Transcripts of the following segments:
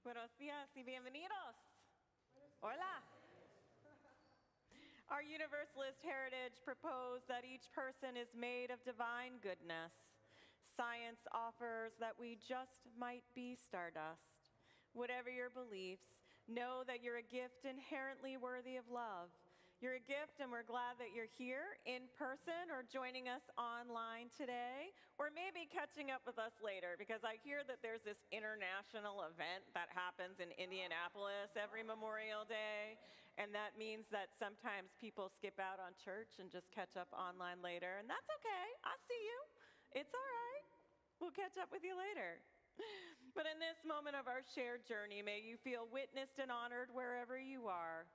Buenos días y bienvenidos. Hola. Our Universalist heritage proposed that each person is made of divine goodness. Science offers that we just might be stardust. Whatever your beliefs, know that you're a gift inherently worthy of love. You're a gift, and we're glad that you're here in person or joining us online today, or maybe catching up with us later, because I hear that there's this international event that happens in Indianapolis every Memorial Day, and that means that sometimes people skip out on church and just catch up online later, and that's okay. I see you. It's all right. We'll catch up with you later. But in this moment of our shared journey, may you feel witnessed and honored wherever you are.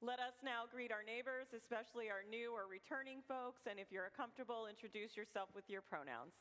Let us now greet our neighbors, especially our new or returning folks, and if you're comfortable, introduce yourself with your pronouns.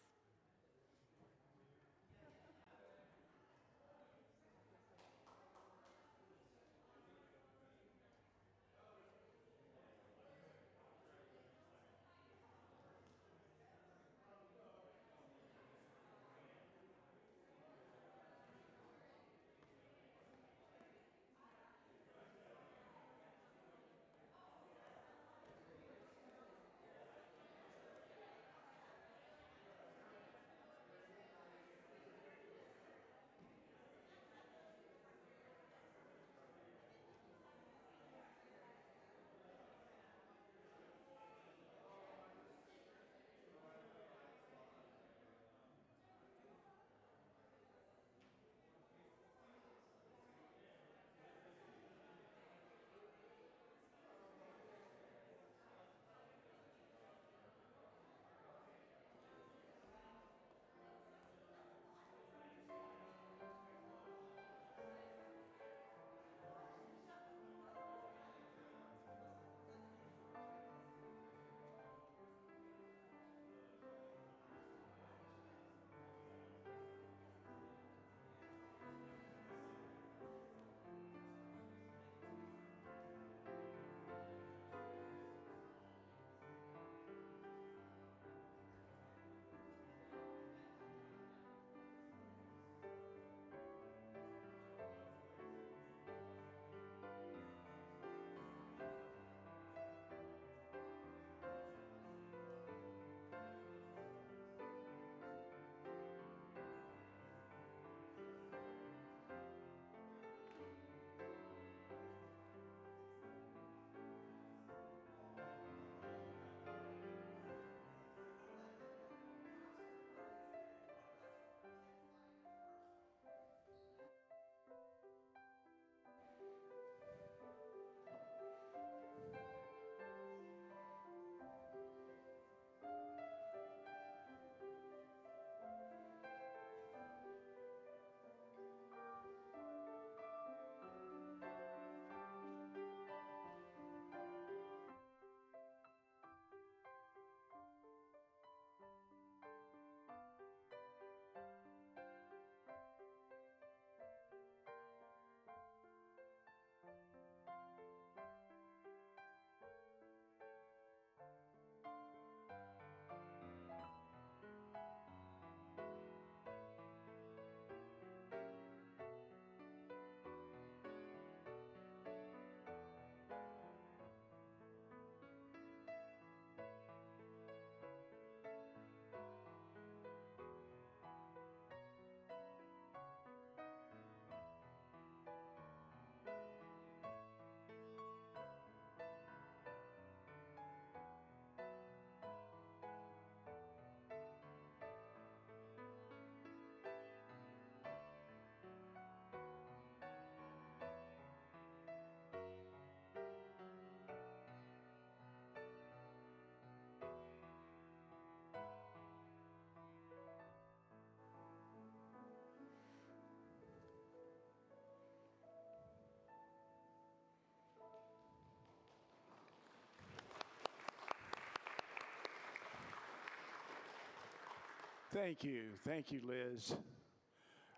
Thank you. Thank you, Liz.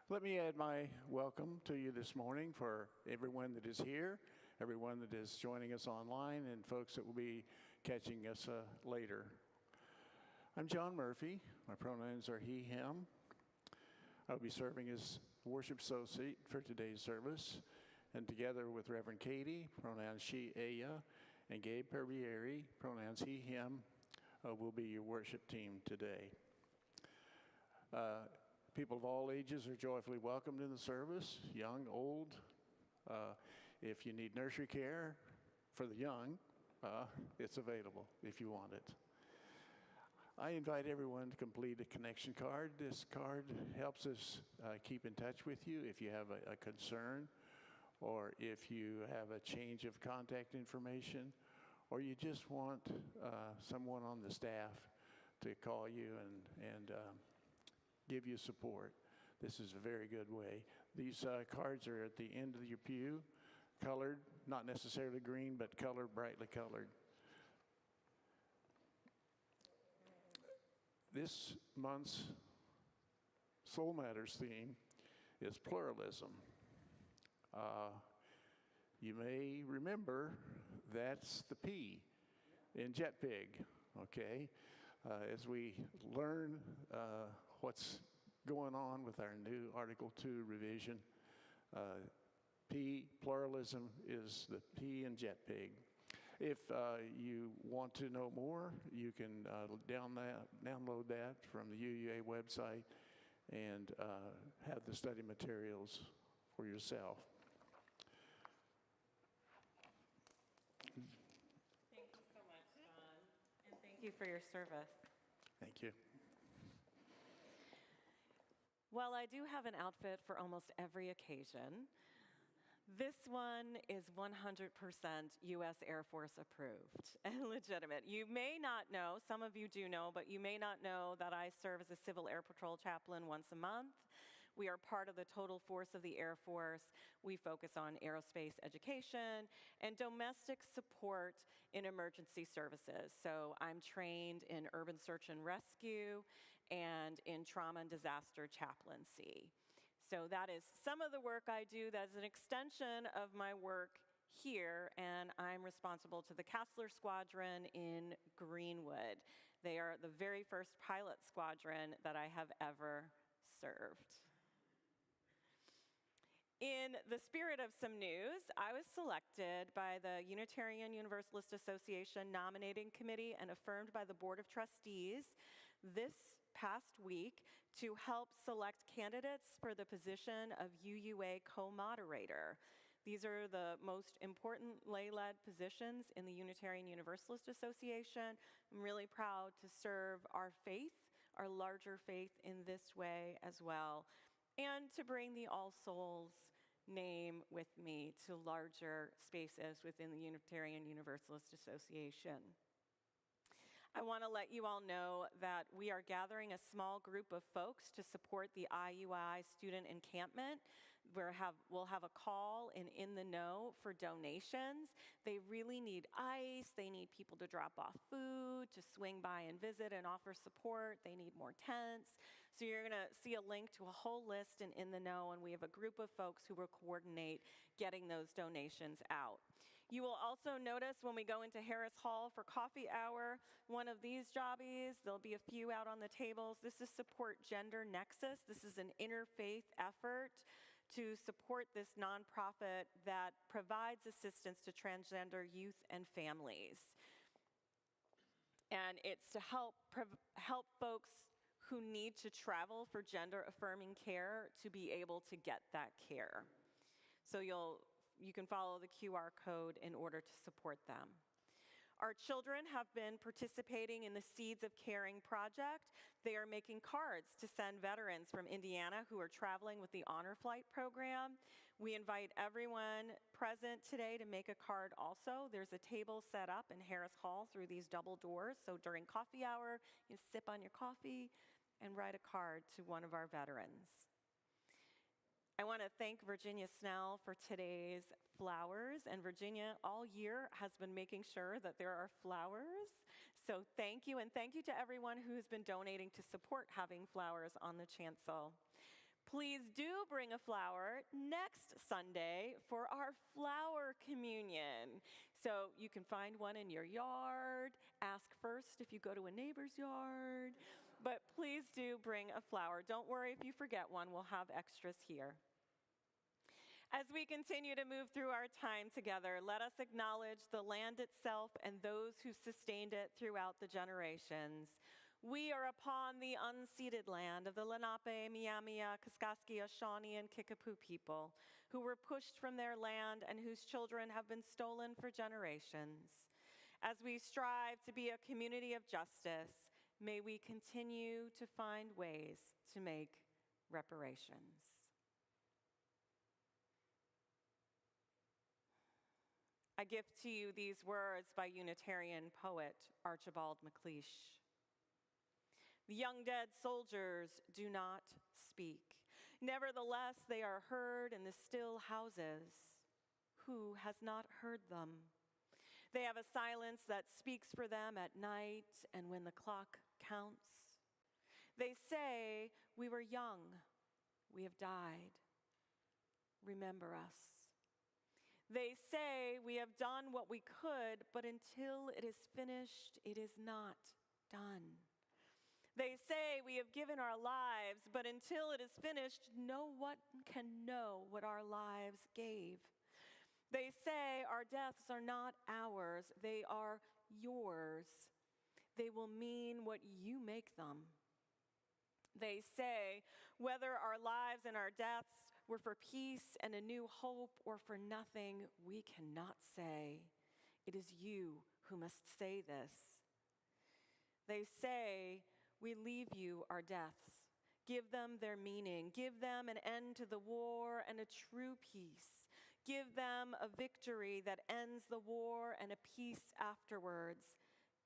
Let me add my welcome to you this morning for everyone that is here, everyone that is joining us online, and folks that will be catching us later. I'm John Murphy. My pronouns are he, him. I'll be serving as worship associate for today's service. And together with Reverend Katie, pronouns she, Aya, and Gabe Perrieri, pronouns he, him, will be your worship team today. People of all ages are joyfully welcomed in the service, young, old. If you need nursery care for the young, it's available if you want it. I invite everyone to complete a connection card. This card helps us keep in touch with you if you have a concern, or if you have a change of contact information, or you just want someone on the staff to call you and give you support. This is a very good way. These cards are at the end of your pew, colored, not necessarily green, but colored, brightly colored. This month's Soul Matters theme is pluralism. You may remember that's the P in JETPIG, okay? As we learn what's going on with our new Article 2 revision, P, pluralism, is the P in JETPIG. If you want to know more, you can download that from the UUA website and have the study materials for yourself. Thank you so much, John, and thank you for your service. Thank you. Well, I do have an outfit for almost every occasion. This one is 100% U.S. Air Force approved and legitimate. You may not know, some of you do know, but you may not know that I serve as a Civil Air Patrol chaplain once a month. We are part of the total force of the Air Force. We focus on aerospace education and domestic support in emergency services. So I'm trained in urban search and rescue and in trauma and disaster chaplaincy. So that is some of the work I do. That's an extension of my work here, and I'm responsible to the Kassler Squadron in Greenwood. They are the very first pilot squadron that I have ever served. In the spirit of some news, I was selected by the Unitarian Universalist Association Nominating Committee and affirmed by the Board of Trustees this past week to help select candidates for the position of UUA co-moderator. These are the most important lay-led positions in the Unitarian Universalist Association. I'm really proud to serve our faith, our larger faith, in this way as well, and to bring the All Souls name with me to larger spaces within the Unitarian Universalist Association. I want to let you all know that we are gathering a small group of folks to support the IUI student encampment. We'll have a call in the know for donations. They really need ice. They need people to drop off food, to swing by and visit and offer support. They need more tents. So you're going to see a link to a whole list in the know, and we have a group of folks who will coordinate getting those donations out. You will also notice when we go into Harris Hall for coffee hour, one of these jobbies, there'll be a few out on the tables. This is Support Gender Nexus. This is an interfaith effort to support this nonprofit that provides assistance to transgender youth and families. And it's to help folks who need to travel for gender-affirming care to be able to get that care. So you can follow the QR code in order to support them. Our children have been participating in the Seeds of Caring project. They are making cards to send veterans from Indiana who are traveling with the Honor Flight program. We invite everyone present today to make a card also. There's a table set up in Harris Hall through these double doors. So during coffee hour, you sip on your coffee and write a card to one of our veterans. I want to thank Virginia Snell for today's flowers, and Virginia all year has been making sure that there are flowers. So thank you, and thank you to everyone who's been donating to support having flowers on the chancel. Please do bring a flower next Sunday for our flower communion. So you can find one in your yard, ask first if you go to a neighbor's yard, But please do bring a flower. Don't worry if you forget one, we'll have extras here. As we continue to move through our time together, let us acknowledge the land itself and those who sustained it throughout the generations. We are upon the unceded land of the Lenape, Miamia, Kaskaskia, Shawnee, and Kickapoo people who were pushed from their land and whose children have been stolen for generations. As we strive to be a community of justice, may we continue to find ways to make reparations. I gift to you these words by Unitarian poet Archibald MacLeish. The young dead soldiers do not speak. Nevertheless, they are heard in the still houses. Who has not heard them? They have a silence that speaks for them at night and when the clock counts. They say, we were young, we have died. Remember us. They say we have done what we could, but until it is finished, it is not done. They say we have given our lives, but until it is finished, no one can know what our lives gave. They say our deaths are not ours, they are yours. They will mean what you make them. They say whether our lives and our deaths were for peace and a new hope or for nothing, we cannot say. It is you who must say this. They say, we leave you our deaths. Give them their meaning. Give them an end to the war and a true peace. Give them a victory that ends the war and a peace afterwards.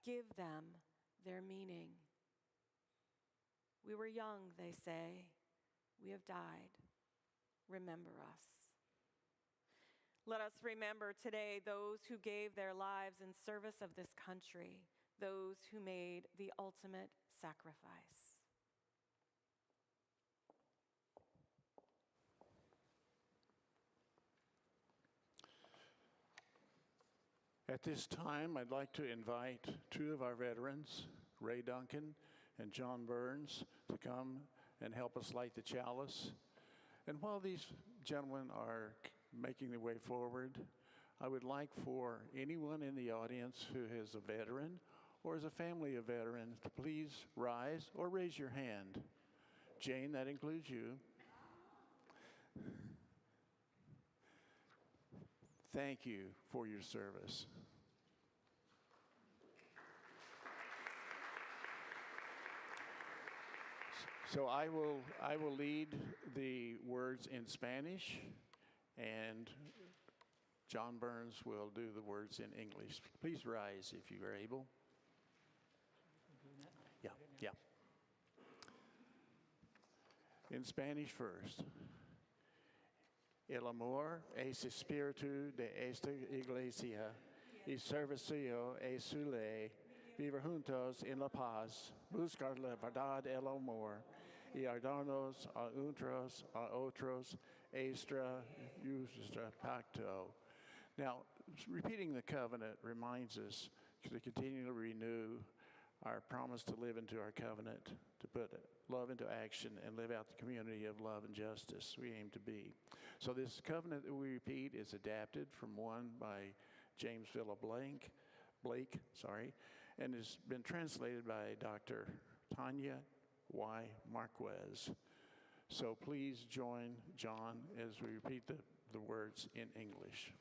Give them their meaning. We were young, they say. We have died. Remember us. Let us remember today those who gave their lives in service of this country, those who made the ultimate sacrifice. At this time, I'd like to invite two of our veterans, Ray Duncan and John Burns, to come and help us light the chalice. And while these gentlemen are making their way forward, I would like for anyone in the audience who is a veteran or is a family of veterans to please rise or raise your hand. Jane, that includes you. Thank you for your service. So I will lead the words in Spanish, and John Burns will do the words in English. Please rise if you are able. Yeah. In Spanish first. El amor es espíritu de esta iglesia y servicio es su ley. Vivir juntos en la paz, buscar la verdad, el amor, y ayudarnos a unos a otros, extra justa pacto. Now, repeating the covenant reminds us to continue to renew our promise to live into our covenant, to put love into action and live out the community of love and justice we aim to be. So this covenant that we repeat is adapted from one by James Philip Blake, and has been translated by Dr. Tanya Y. Marquez. So please join John as we repeat the words in English.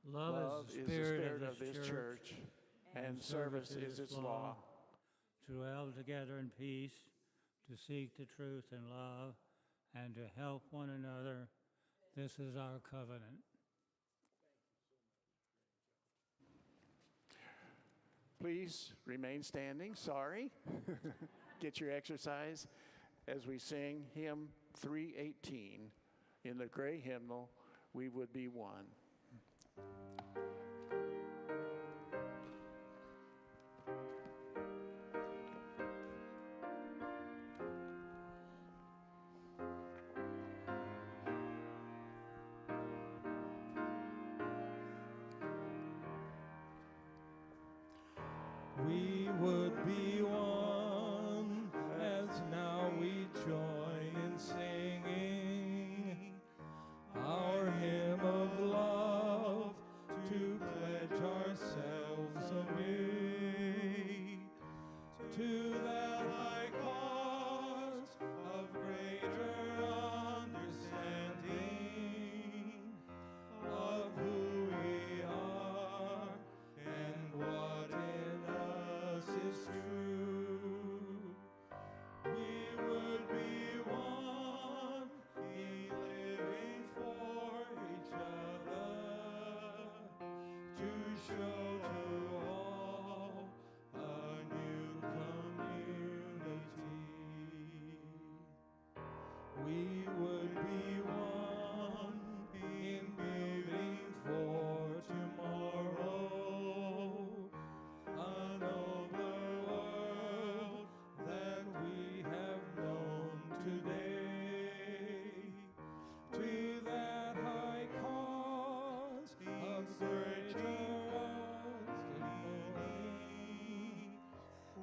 Love is the spirit of this church, and service is its law. To dwell together in peace, to seek the truth in love, and to help one another. This is our covenant. Please remain standing. Sorry. Get your exercise as we sing hymn 318 in the gray hymnal, We Would Be One. would be one, as now we join in singing our hymn of love, to pledge ourselves anew to that high cause of greater understanding of who we are and what in us is true. We would be one in living for each other, to show to all a new community. We would be one in giving for tomorrow, a nobler world than we have known today, to that high cause of greater understanding,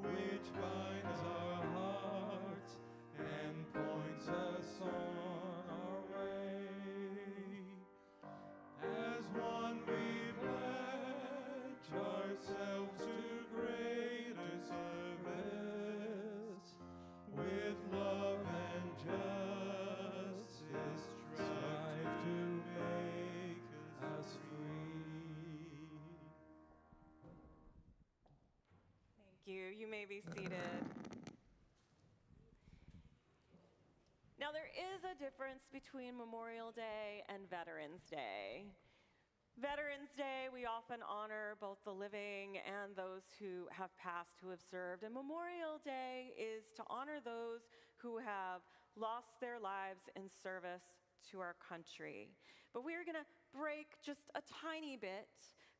which binds our hearts and points us on our way. As one we pledge ourselves to greater service, with love and justice strive to make us free. Thank you. You may be seated. Now, there is a difference between Memorial Day and Veterans Day. Veterans Day, we often honor both the living and those who have passed, who have served. And Memorial Day is to honor those who have lost their lives in service to our country. But we are going to break just a tiny bit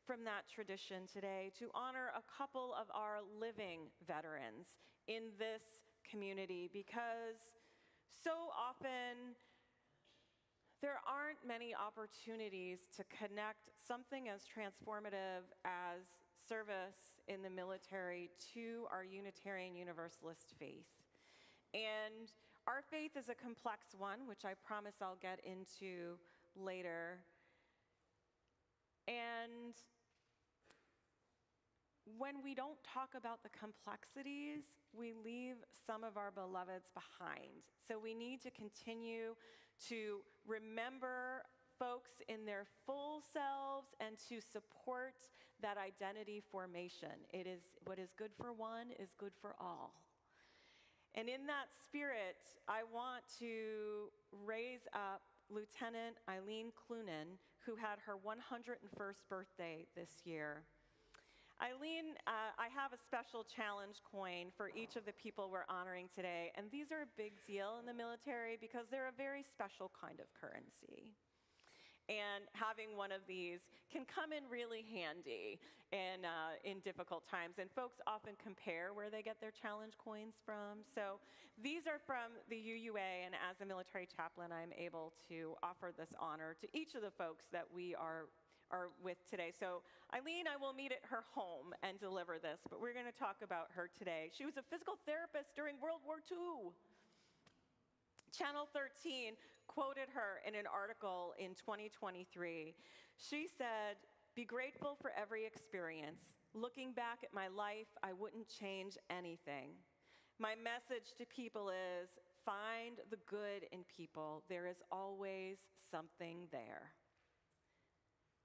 from that tradition today to honor a couple of our living veterans in this community, because so often there aren't many opportunities to connect something as transformative as service in the military to our Unitarian Universalist faith. And our faith is a complex one, which I promise I'll get into later. And when we don't talk about the complexities, we leave some of our beloveds behind. So we need to continue to remember folks in their full selves and to support that identity formation. It is what is good for one is good for all. And in that spirit, I want to raise up Lieutenant Eileen Clunan, who had her 101st birthday this year. Eileen, I have a special challenge coin for each of the people we're honoring today, and these are a big deal in the military because they're a very special kind of currency. And having one of these can come in really handy in difficult times. And folks often compare where they get their challenge coins from. So these are from the UUA, and as a military chaplain, I'm able to offer this honor to each of the folks that we are with today. So Eileen, I will meet at her home and deliver this, but we're going to talk about her today. She was a physical therapist during World War II. Channel 13 quoted her in an article in 2023. She said, "Be grateful for every experience. Looking back at my life, I wouldn't change anything. My message to people is, find the good in people. There is always something there."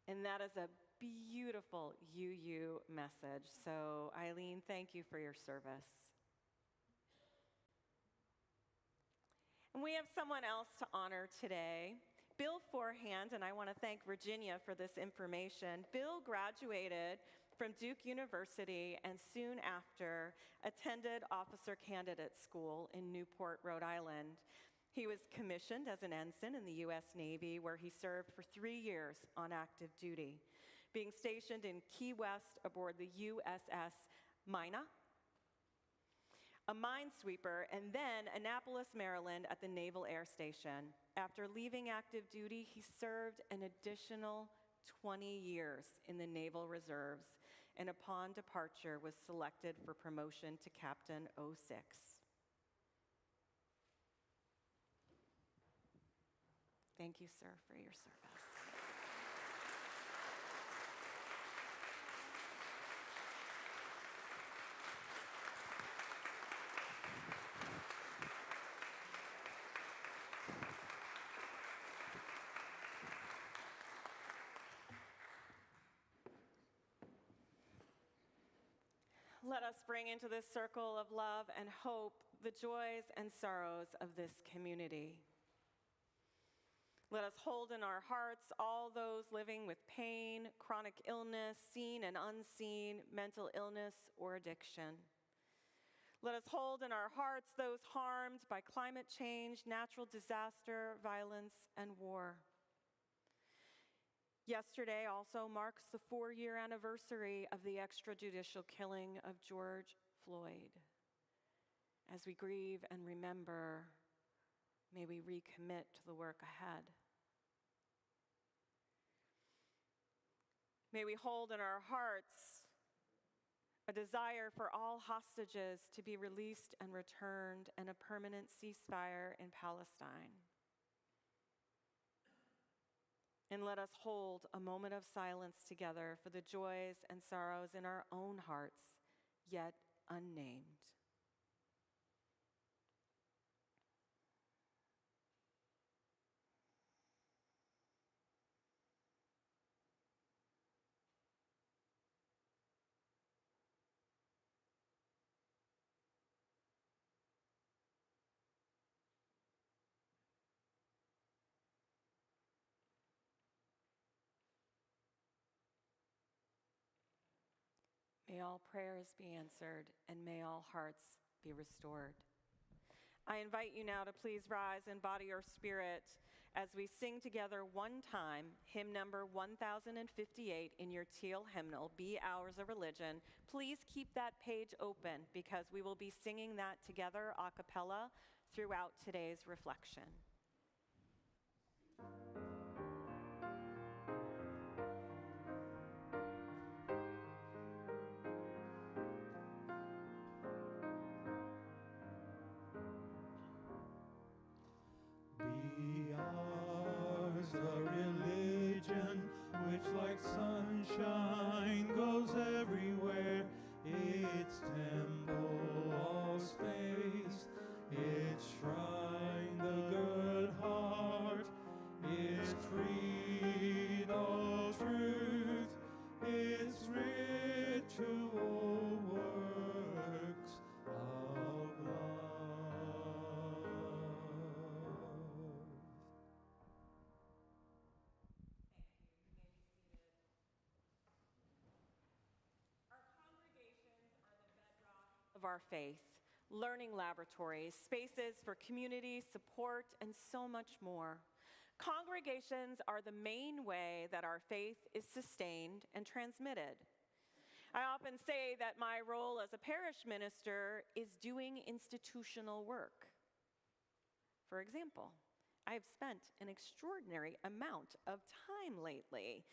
And that is a beautiful UU message. So Eileen, thank you for your service. And we have someone else to honor today, Bill Forehand, and I want to thank Virginia for this information. Bill graduated from Duke University and soon after attended Officer Candidate School in Newport, Rhode Island. He was commissioned as an ensign in the U.S. Navy, where he served for 3 years on active duty, being stationed in Key West aboard the USS Mina, a minesweeper, and then Annapolis, Maryland at the Naval Air Station. After leaving active duty, he served an additional 20 years in the Naval Reserves and upon departure was selected for promotion to Captain 06. Thank you, sir, for your service. Let us bring into this circle of love and hope the joys and sorrows of this community. Let us hold in our hearts all those living with pain, chronic illness, seen and unseen, mental illness, or addiction. Let us hold in our hearts those harmed by climate change, natural disaster, violence, and war. Yesterday also marks the 4-year anniversary of the extrajudicial killing of George Floyd. As we grieve and remember, may we recommit to the work ahead. May we hold in our hearts a desire for all hostages to be released and returned, and a permanent ceasefire in Palestine. And let us hold a moment of silence together for the joys and sorrows in our own hearts, yet unnamed. May all prayers be answered, and may all hearts be restored. I invite you now to please rise in body or spirit as we sing together one time hymn number 1058 in your teal hymnal, Be Ours a Religion. Please keep that page open because we will be singing that together a cappella throughout today's reflection. Be ours a religion which like sunshine goes everywhere. Its temple, all space, its shrine, the good heart, its creed, all truth, its ritual works of love. Of our faith, learning laboratories, spaces for community support, and so much more. Congregations are the main way that our faith is sustained and transmitted. I often say that my role as a parish minister is doing institutional work. For example, I have spent an extraordinary amount of time lately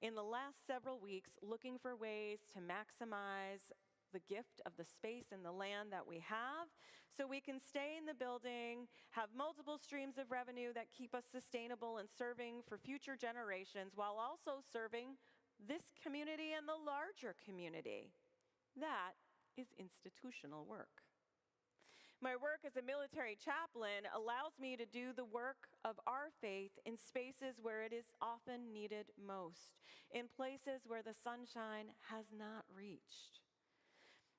in the last several weeks looking for ways to maximize the gift of the space and the land that we have so we can stay in the building, have multiple streams of revenue that keep us sustainable and serving for future generations while also serving this community and the larger community. That is institutional work. My work as a military chaplain allows me to do the work of our faith in spaces where it is often needed most, in places where the sunshine has not reached.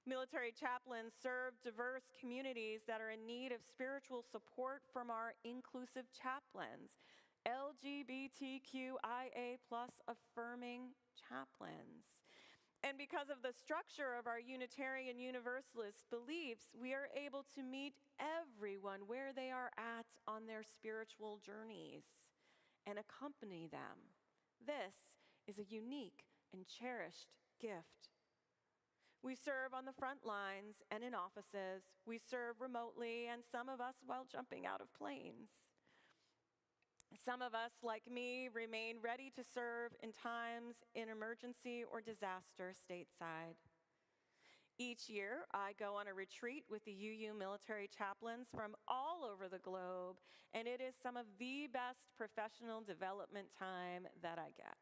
Military chaplains serve diverse communities that are in need of spiritual support from our inclusive chaplains, LGBTQIA+ affirming chaplains. And because of the structure of our Unitarian Universalist beliefs, we are able to meet everyone where they are at on their spiritual journeys and accompany them. This is a unique and cherished gift. We serve on the front lines and in offices. We serve remotely, and some of us while jumping out of planes. Some of us, like me, remain ready to serve in times in emergency or disaster stateside. Each year, I go on a retreat with the UU military chaplains from all over the globe, and it is some of the best professional development time that I get.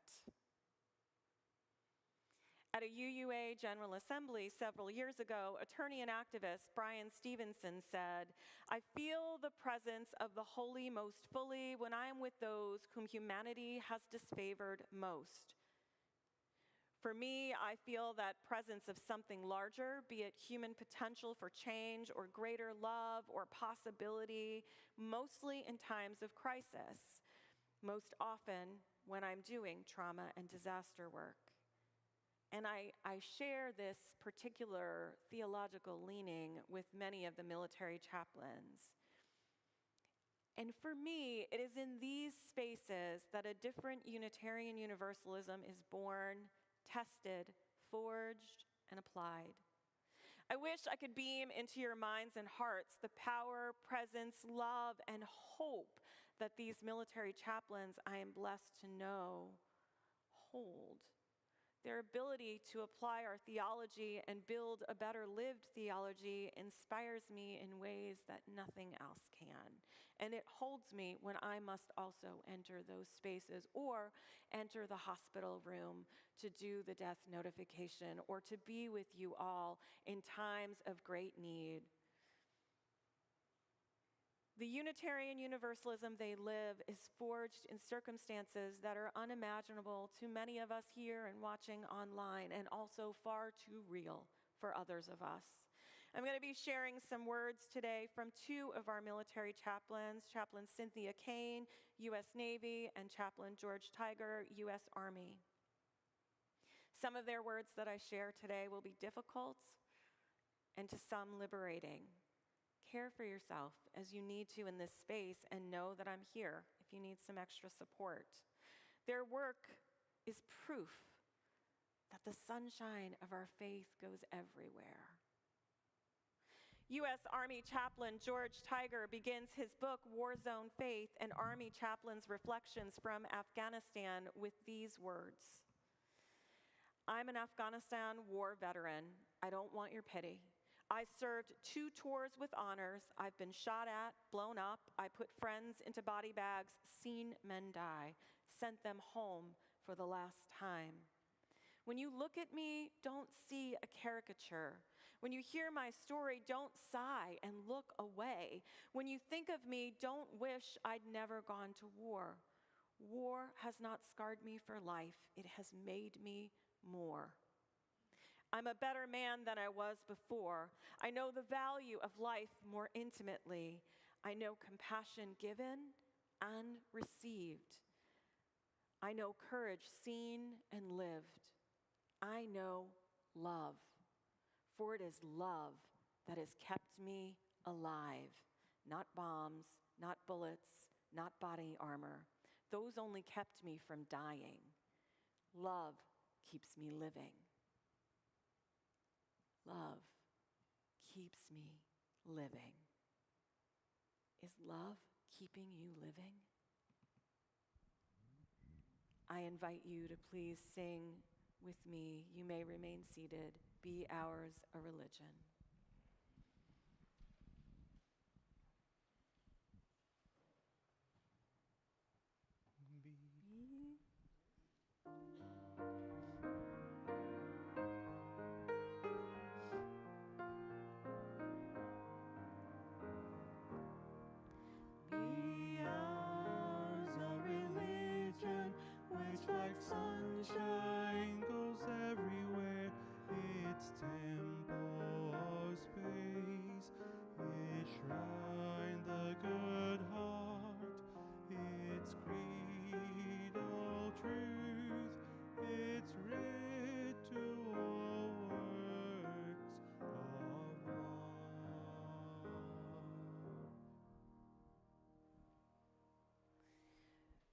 At a UUA General Assembly several years ago, attorney and activist Brian Stevenson said, "I feel the presence of the holy most fully when I am with those whom humanity has disfavored most. For me, I feel that presence of something larger, be it human potential for change or greater love or possibility, mostly in times of crisis, most often when I'm doing trauma and disaster work." And I share this particular theological leaning with many of the military chaplains. And for me, it is in these spaces that a different Unitarian Universalism is born, tested, forged, and applied. I wish I could beam into your minds and hearts the power, presence, love, and hope that these military chaplains I am blessed to know hold. Their ability to apply our theology and build a better lived theology inspires me in ways that nothing else can. And it holds me when I must also enter those spaces or enter the hospital room to do the death notification or to be with you all in times of great need. The Unitarian Universalism they live is forged in circumstances that are unimaginable to many of us here and watching online, and also far too real for others of us. I'm going to be sharing some words today from two of our military chaplains, Chaplain Cynthia Kane, U.S. Navy, and Chaplain George Tiger, U.S. Army. Some of their words that I share today will be difficult and to some liberating. Care for yourself as you need to in this space, and know that I'm here if you need some extra support. Their work is proof that the sunshine of our faith goes everywhere. U.S. Army Chaplain George Tiger begins his book, War Zone Faith, and Army Chaplain's Reflections from Afghanistan with these words. "I'm an Afghanistan war veteran. I don't want your pity. I served 2 tours with honors. I've been shot at, blown up. I put friends into body bags, seen men die, sent them home for the last time. When you look at me, don't see a caricature. When you hear my story, don't sigh and look away. When you think of me, don't wish I'd never gone to war. War has not scarred me for life. It has made me more. I'm a better man than I was before. I know the value of life more intimately. I know compassion given and received. I know courage seen and lived. I know love, for it is love that has kept me alive. Not bombs, not bullets, not body armor. Those only kept me from dying. Love keeps me living. Love keeps me living." Is love keeping you living? I invite you to please sing with me. You may remain seated. Be Ours a Religion. Like sunshine goes everywhere, its temple of space, its shrine the good heart, its creedal truth, its ritual works of love.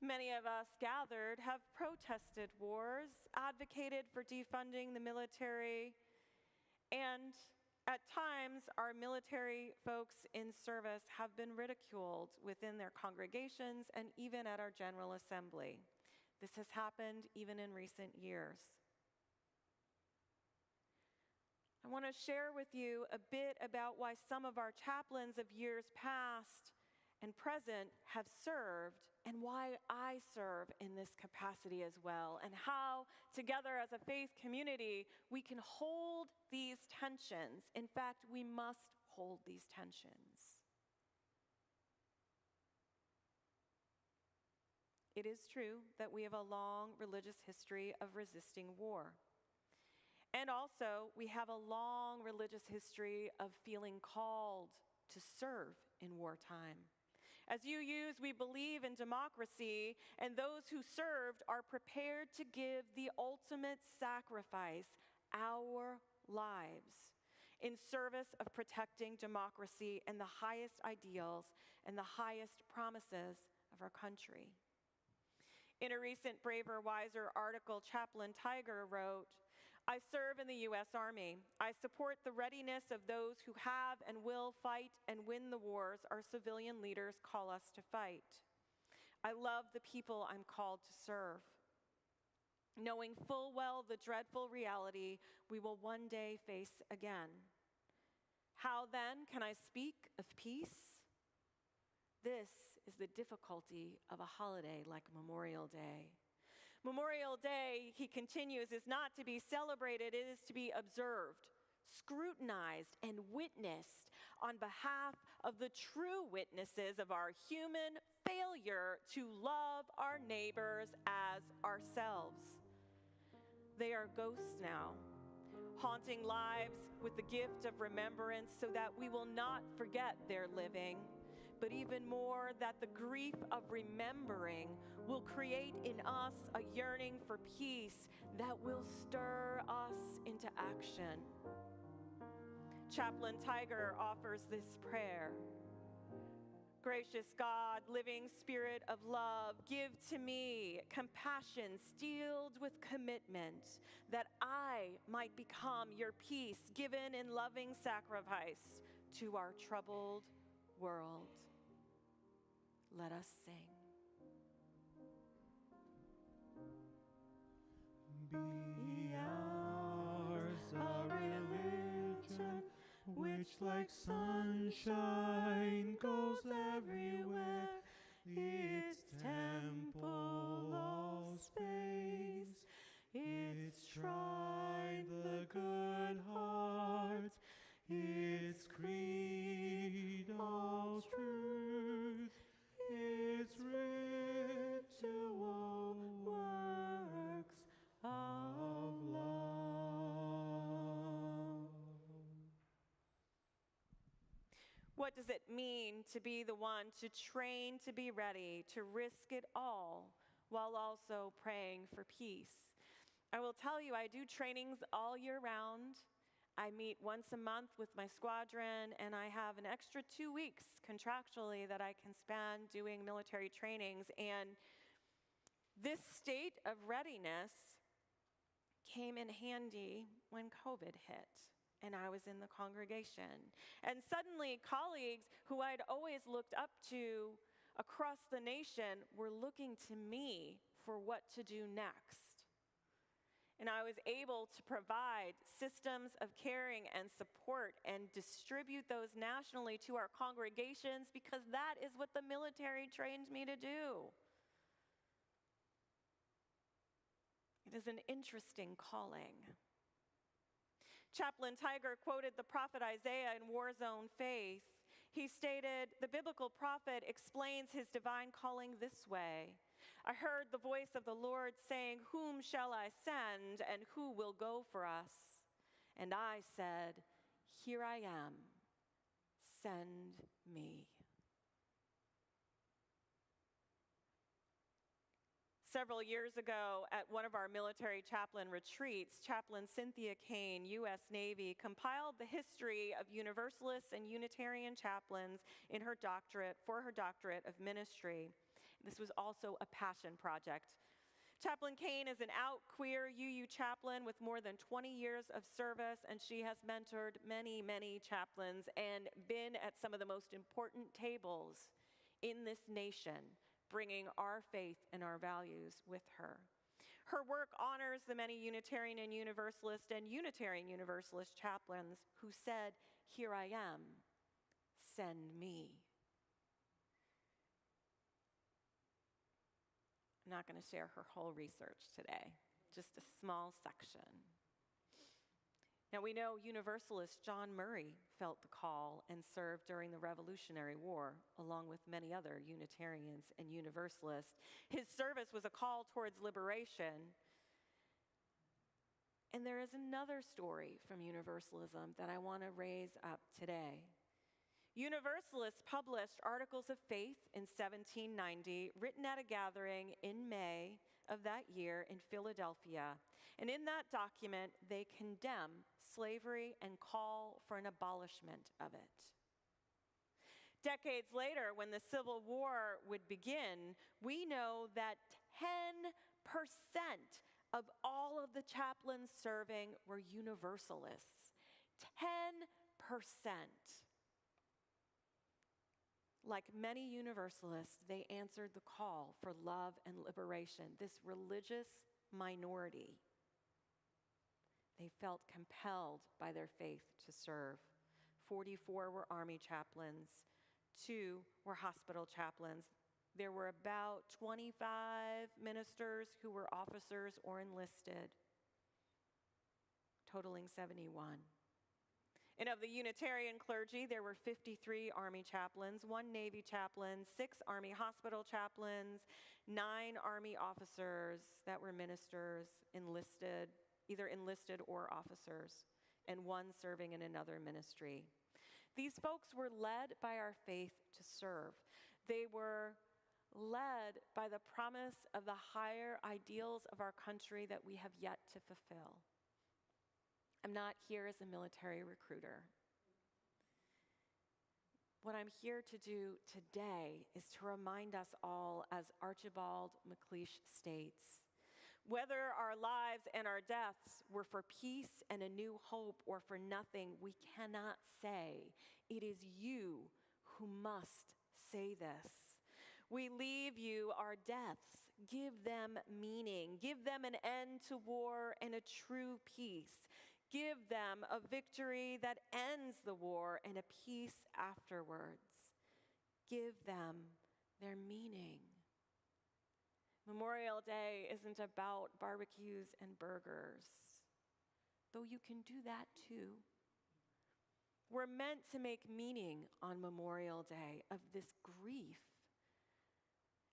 Many of us gathered have protested wars, advocated for defunding the military, and At times, our military folks in service have been ridiculed within their congregations and even at our General Assembly. This has happened even in recent years. I want to share with you a bit about why some of our chaplains of years past and present have served, and why I serve in this capacity as well, and how together as a faith community we can hold these tensions. In fact, we must hold these tensions. It is true that we have a long religious history of resisting war. And also, we have a long religious history of feeling called to serve in wartime. As UUs, we believe in democracy, and those who served are prepared to give the ultimate sacrifice, our lives, in service of protecting democracy and the highest ideals and the highest promises of our country. In a recent Braver, Wiser article, Chaplain Tiger wrote, "I serve in the U.S. Army. I support the readiness of those who have and will fight and win the wars our civilian leaders call us to fight. I love the people I'm called to serve, knowing full well the dreadful reality we will one day face again. How then can I speak of peace? This is the difficulty of a holiday like Memorial Day. Memorial Day," he continues, "is not to be celebrated, it is to be observed, scrutinized, and witnessed on behalf of the true witnesses of our human failure to love our neighbors as ourselves. They are ghosts now, haunting lives with the gift of remembrance so that we will not forget their living, but even more, that the grief of remembering will create in us a yearning for peace that will stir us into action." Chaplain Tiger offers this prayer. "Gracious God, living Spirit of love, give to me compassion steeled with commitment, that I might become your peace given in loving sacrifice to our troubled world." Let us sing. Be ours a religion which like sunshine goes everywhere, its temple all space, its shrine the good heart, its creed all truth, its ritual works of love. What does it mean to be the one to train to be ready, to risk it all, while also praying for peace? I will tell you, I do trainings all year round. I meet once a month with my squadron, and I have an extra 2 weeks contractually that I can spend doing military trainings. And this state of readiness came in handy when COVID hit, and I was in the congregation. And suddenly, colleagues who I'd always looked up to across the nation were looking to me for what to do next. And I was able to provide systems of caring and support and distribute those nationally to our congregations, because that is what the military trained me to do. It is an interesting calling. Chaplain Tiger quoted the prophet Isaiah in War Zone Faith. He stated, "The biblical prophet explains his divine calling this way. I heard the voice of the Lord saying, 'Whom shall I send, and who will go for us?' And I said, 'Here I am, send me.'" Several years ago, at one of our military chaplain retreats, Chaplain Cynthia Kane, U.S. Navy, compiled the history of Universalist and Unitarian chaplains in her doctorate of ministry. This was also a passion project. Chaplain Kane is an out queer UU chaplain with more than 20 years of service, and she has mentored many, many chaplains and been at some of the most important tables in this nation, bringing our faith and our values with her. Her work honors the many Unitarian and Universalist and Unitarian Universalist chaplains who said, "Here I am, send me." I'm not going to share her whole research today, just a small section. Now, we know Universalist John Murray felt the call and served during the Revolutionary War, along with many other Unitarians and Universalists. His service was a call towards liberation. And there is another story from Universalism that I want to raise up today. Universalists published Articles of Faith in 1790, written at a gathering in May of that year in Philadelphia. And in that document, they condemn slavery and call for an abolishment of it. Decades later, when the Civil War would begin, we know that 10% of all of the chaplains serving were Universalists. 10%. Like many Universalists, they answered the call for love and liberation, this religious minority. They felt compelled by their faith to serve. 44 were Army chaplains, 2 were hospital chaplains. There were about 25 ministers who were officers or enlisted, totaling 71. And of the Unitarian clergy, there were 53 Army chaplains, 1 Navy chaplain, 6 Army hospital chaplains, 9 Army officers that were ministers, either enlisted or officers, and 1 serving in another ministry. These folks were led by our faith to serve. They were led by the promise of the higher ideals of our country that we have yet to fulfill. I'm not here as a military recruiter. What I'm here to do today is to remind us all, as Archibald MacLeish states, whether our lives and our deaths were for peace and a new hope or for nothing, we cannot say. It is you who must say this. We leave you our deaths. Give them meaning. Give them an end to war and a true peace. Give them a victory that ends the war and a peace afterwards. Give them their meaning. Memorial Day isn't about barbecues and burgers, though you can do that too. We're meant to make meaning on Memorial Day of this grief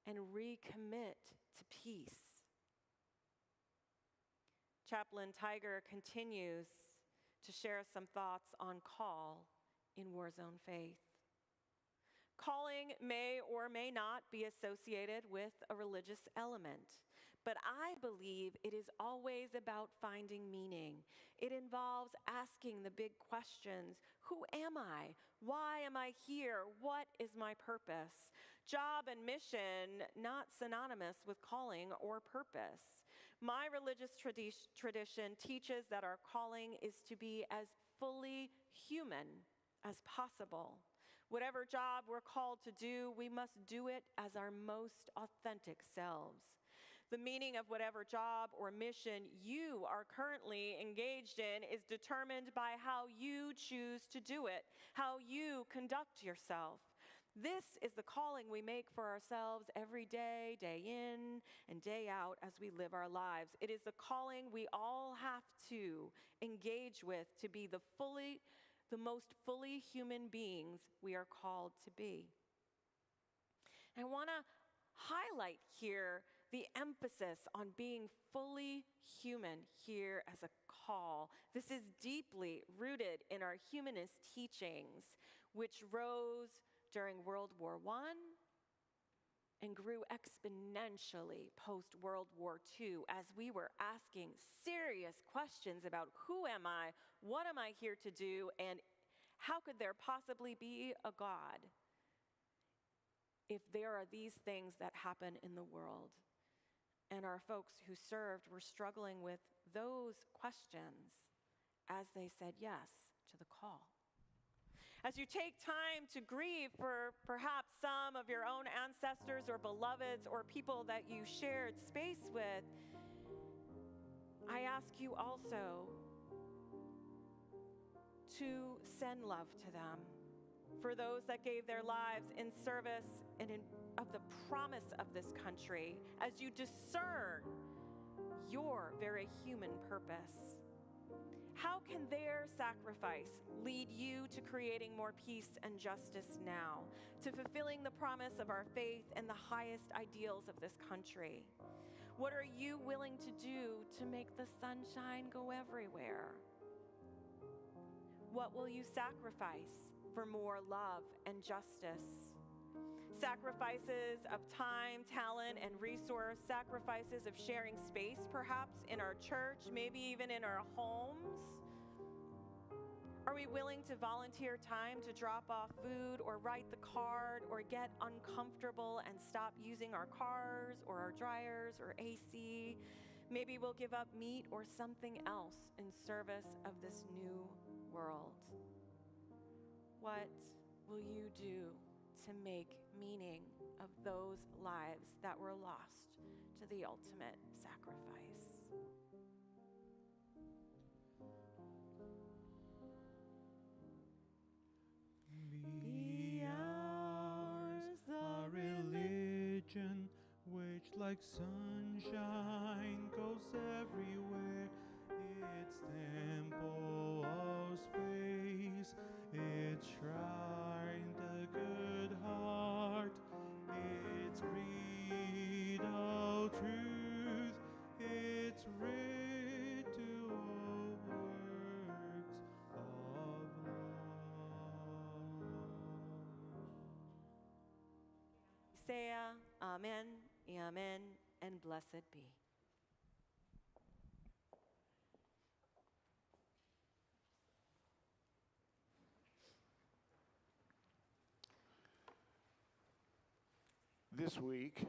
and recommit to peace. Chaplain Tiger continues to share some thoughts on call in War Zone Faith. Calling may or may not be associated with a religious element, but I believe it is always about finding meaning. It involves asking the big questions. Who am I? Why am I here? What is my purpose? Job and mission, not synonymous with calling or purpose. My religious tradition teaches that our calling is to be as fully human as possible. Whatever job we're called to do, we must do it as our most authentic selves. The meaning of whatever job or mission you are currently engaged in is determined by how you choose to do it, how you conduct yourself. This is the calling we make for ourselves every day, day in and day out as we live our lives. It is the calling we all have to engage with to be the most fully human beings we are called to be. I want to highlight here the emphasis on being fully human here as a call. This is deeply rooted in our humanist teachings, which rose during World War I and grew exponentially post-World War II as we were asking serious questions about who am I, what am I here to do, and how could there possibly be a God if there are these things that happen in the world? and our folks who served were struggling with those questions as they said yes to the call. As you take time to grieve for perhaps some of your own ancestors or beloveds or people that you shared space with, I ask you also to send love to them. For those that gave their lives in service of the promise of this country, as you discern your very human purpose. How can their sacrifice lead you to creating more peace and justice now, to fulfilling the promise of our faith and the highest ideals of this country? What are you willing to do to make the sunshine go everywhere? What will you sacrifice for more love and justice? Sacrifices of time, talent, and resource, sacrifices of sharing space perhaps in our church, maybe even in our homes. Are we willing to volunteer time to drop off food or write the card or get uncomfortable and stop using our cars or our dryers or AC? Maybe we'll give up meat or something else in service of this new world. What will you do to make meaning of those lives that were lost to the ultimate sacrifice? Be ours the religion which like sunshine goes everywhere. Its temple of space, its shrine the good heart, its creed of truth, its ritual works of love. Say amen, amen, and blessed be. This week,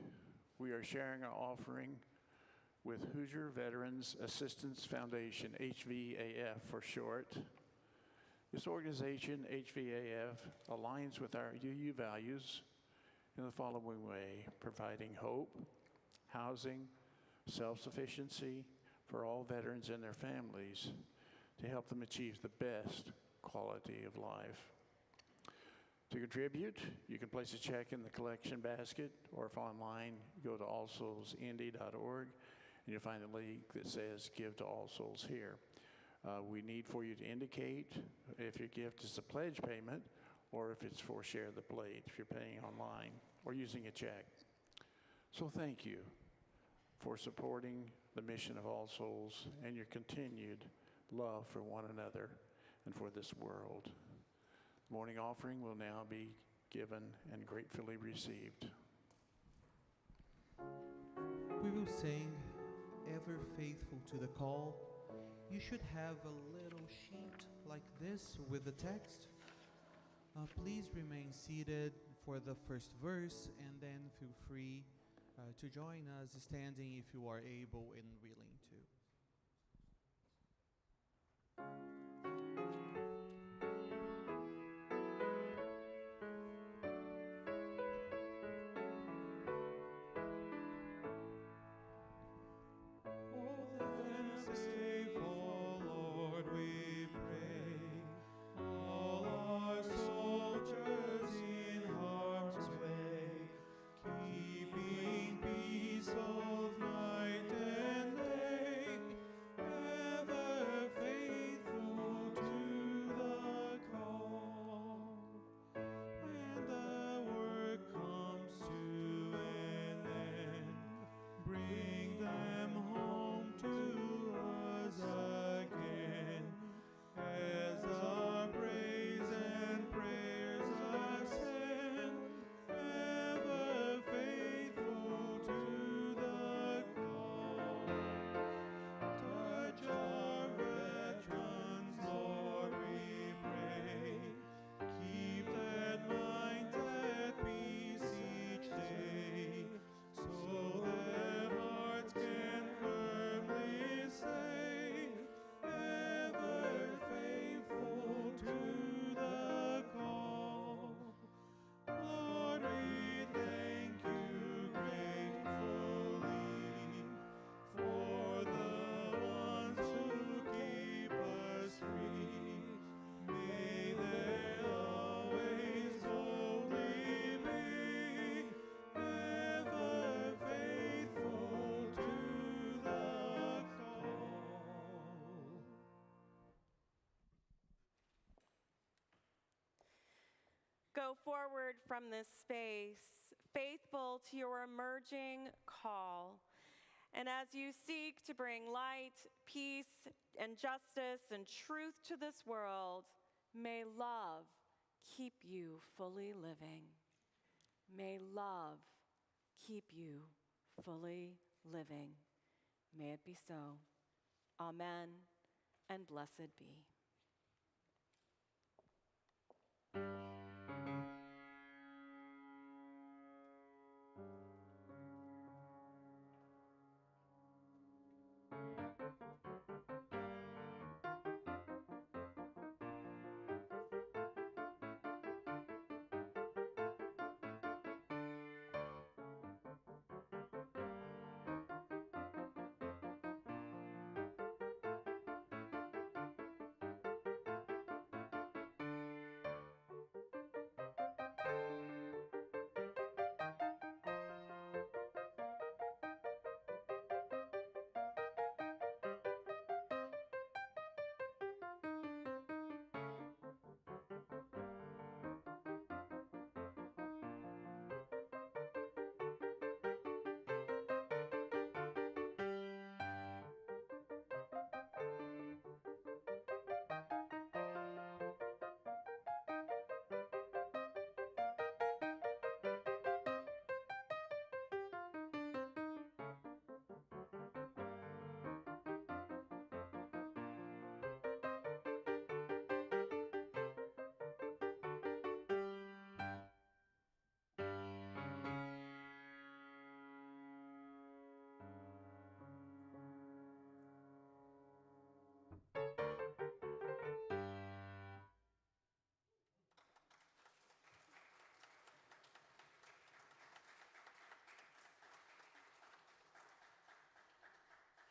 we are sharing our offering with Hoosier Veterans Assistance Foundation, HVAF for short. This organization, HVAF, aligns with our UU values in the following way: providing hope, housing, self-sufficiency for all veterans and their families to help them achieve the best quality of life. To contribute, you can place a check in the collection basket, or if online, go to allsoulsindy.org, and you'll find a link that says Give to All Souls here. We need for you to indicate if your gift is a pledge payment or if it's for Share the Plate, if you're paying online or using a check. So thank you for supporting the mission of All Souls and your continued love for one another and for this world. Morning offering will now be given and gratefully received. We will sing Ever Faithful to the Call. You should have a little sheet like this with the text. Please remain seated for the first verse, and then feel free to join us standing if you are able and willing to. Keeping peace of night and day. go forward from this space, faithful to your emerging call. And as you seek to bring light, peace, and justice and truth to this world, may love keep you fully living. May love keep you fully living. May it be so. Amen, and blessed be.